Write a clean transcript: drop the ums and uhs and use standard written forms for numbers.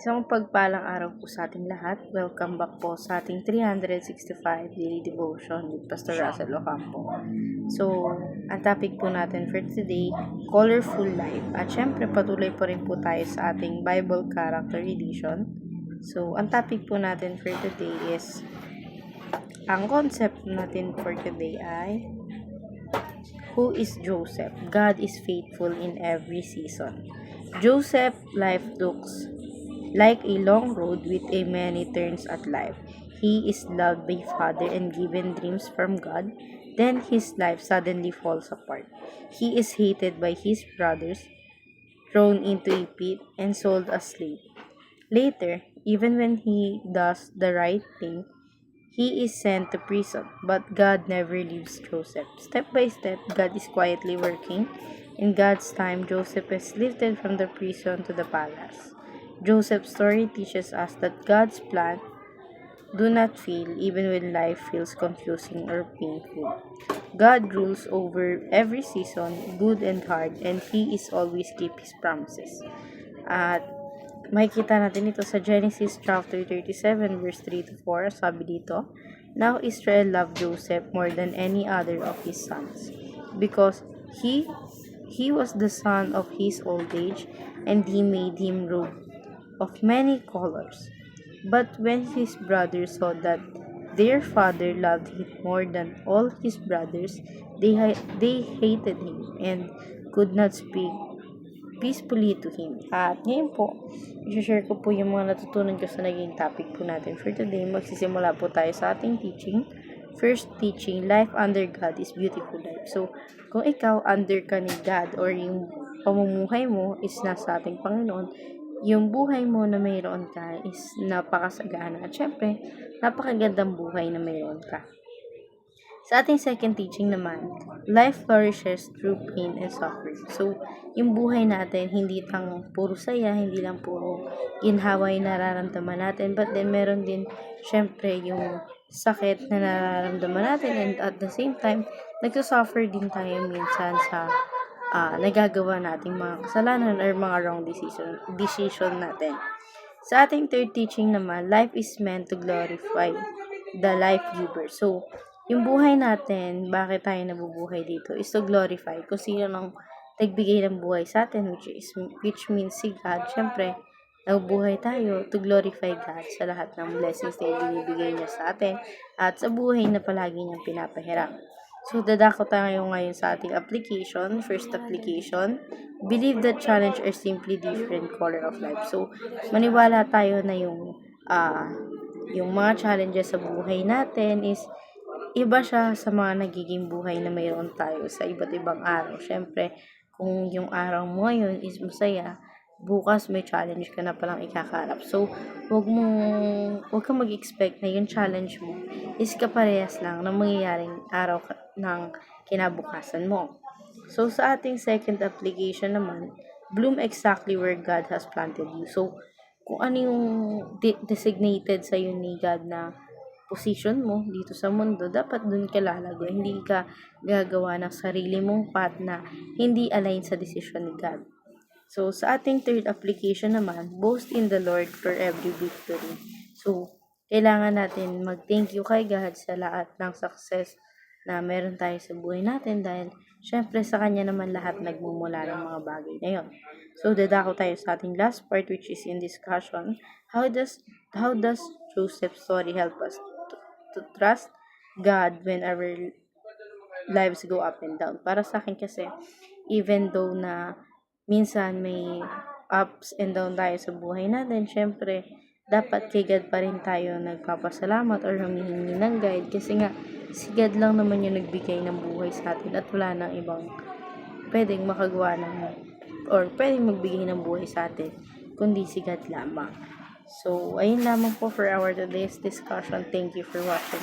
Isang pagpalang araw po sa ating lahat. Welcome back po sa ating 365 Daily Devotion with Pastor Russell Ocampo. So, ang topic po natin for today, Colorful Life. At syempre, patuloy po rin po tayo sa ating Bible Character Edition. So, ang topic po natin for today is, ang concept natin for today ay, who is Joseph? God is faithful in every season. Joseph life looks like a long road with a many turns at life. He is loved by Father and given dreams from God. Then his life suddenly falls apart. He is hated by his brothers, thrown into a pit, and sold as slave. Later, even when he does the right thing, he is sent to prison. But God never leaves Joseph. Step by step, God is quietly working. In God's time, Joseph is lifted from the prison to the palace. Joseph's story teaches us that God's plan do not fail even when life feels confusing or painful. God rules over every season, good and hard, and He is always keep His promises. At makikita natin ito sa Genesis chapter 37 verse 3 to 4. Sabi dito, "Now Israel loved Joseph more than any other of his sons, because he was the son of his old age, and he made him robe of many colors. But when his brothers saw that their father loved him more than all his brothers, they hated him and could not speak peacefully to him." At ngayon po, i-share ko po yung mga natutunan ko sa naging topic po natin for today. Magsisimula po tayo sa ating teaching. First teaching, life under God is beautiful life. So, kung ikaw under ka ni God or yung pamumuhay mo is nasa ating Panginoon, yung buhay mo na mayroon ka is napakasagana. At syempre, napakagandang buhay na mayroon ka. Sa ating second teaching naman, life flourishes through pain and suffering. So, yung buhay natin, hindi lang puro saya, hindi lang puro ginhawa yung nararamdaman natin, but then meron din, syempre, yung sakit na nararamdaman natin, and at the same time, nagsusuffer din tayo minsan sa nagagawa nating mga kasalanan or mga wrong decision natin. Sa ating third teaching naman, life is meant to glorify the life giver. So, yung buhay natin, bakit tayo nabubuhay dito, is to glorify kung sino nang nagbigay ng buhay sa atin, which means si God. Syempre, nabubuhay tayo to glorify God sa lahat ng blessings na ibinibigay niya sa atin at sa buhay na palagi niyang pinapahiram. So, dadako tayo ngayon sa ating application. First application, believe that challenge are simply different color of life. So, maniwala tayo na yung mga challenges sa buhay natin is iba siya sa mga nagiging buhay na mayroon tayo sa iba't ibang araw. Syempre, kung yung araw mo ngayon is masaya, bukas may challenge ka na palang ikakarap. So, wag kang mag-expect na yung challenge mo is kaparehas lang ng mangyayaring araw ng kinabukasan mo. So, sa ating second application naman, bloom exactly where God has planted you. So, kung ano yung designated sa iyo ni God na position mo dito sa mundo, dapat dun ka lalago. Hindi ka gagawa ng sarili mong path na hindi align sa decision ni God. So, sa ating third application naman, boast in the Lord for every victory. So, kailangan natin mag-thank you kay God sa lahat ng success na meron tayo sa buhay natin dahil syempre sa Kanya naman lahat nagmumula ng mga bagay na yun. So, dadako tayo sa ating last part, which is in discussion. How does Joseph's story help us to trust God when our lives go up and down? Para sa akin kasi, even though na minsan may ups and down tayo sa buhay natin, syempre, dapat kay God pa rin tayo nagpapasalamat or humihingi ng guide kasi nga, si God lang naman yung nagbigay ng buhay sa atin at wala nang ibang pwedeng makagawa ng or pwedeng magbigay ng buhay sa atin kundi si God lamang. So, ayun lamang po for our today's discussion. Thank you for watching.